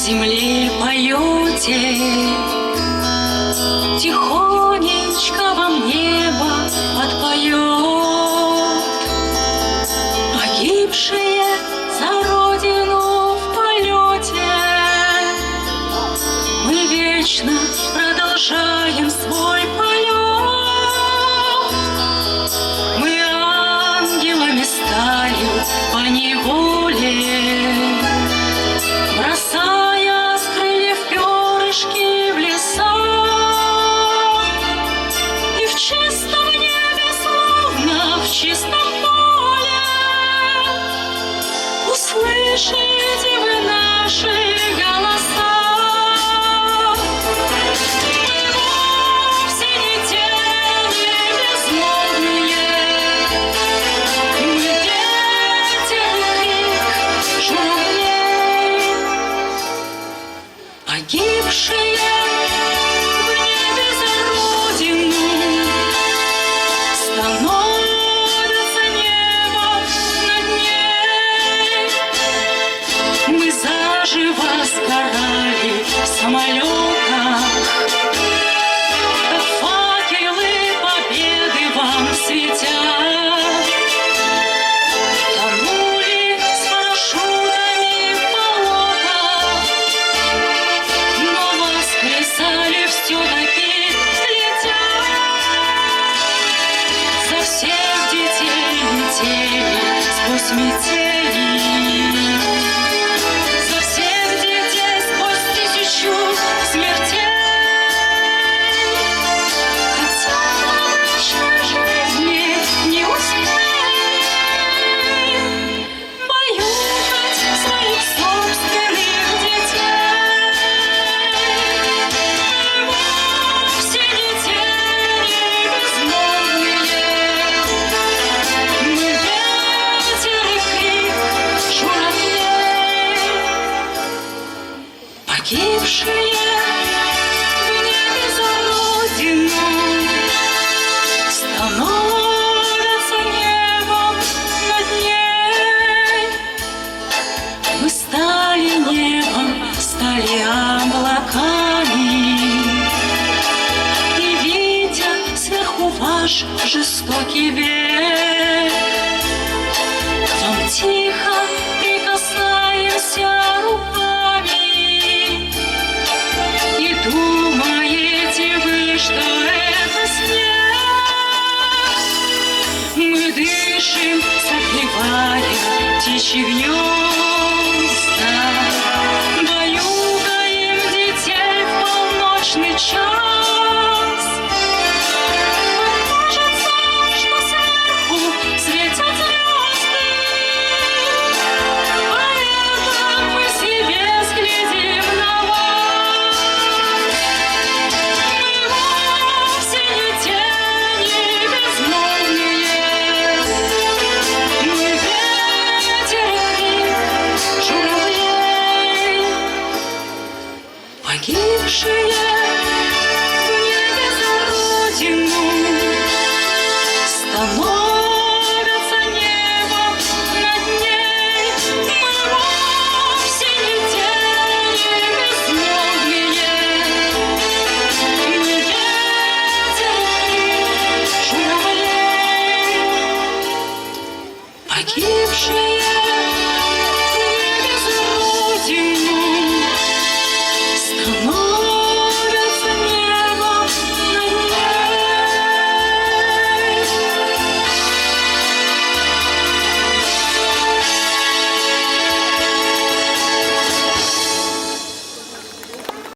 земле поете, тихонечко вам небо отпоет. Погибшие за родину в полете, мы вечно продолжаем свой полет. Мы ангелами стали поневоле, бросая с крыльев перышки в леса. И в чистом небе, словно в чистом поле, услышите вы наши голоса. Вовсе не тени безмолвные, мы ветер и крик журавлей. Погибшие в небе за родину становятся небом над ней. Мы заживо сгорали в самолетах, как факелы победы вам светят. Тонули с парашютами в болотах, но воскресали все-таки летя. За всех детей летели сквозь метели, за всех детей сквозь тысячу смертей. Хотя в обычной жизни не успели баюкать своих собственных детей. Вовсе не тени безмолвные, мы ветер и крик журавлей. Погибшие в небе за родину становятся небом над ней. Мы стали небом, стали облаками, и, видя сверху ваш жестокий век, к вам тихо прикасаемся руками. И думаете вы, что это снег? Мы дышим, согревая птичьи гнезда, баюкаем детей в полночный час. Вам кажется, что сверху светят звезды, поэтому мы себе взглядим на вас. Мы вовсе не тени безмолвные, мы ветер и крик журавлей. Погибшие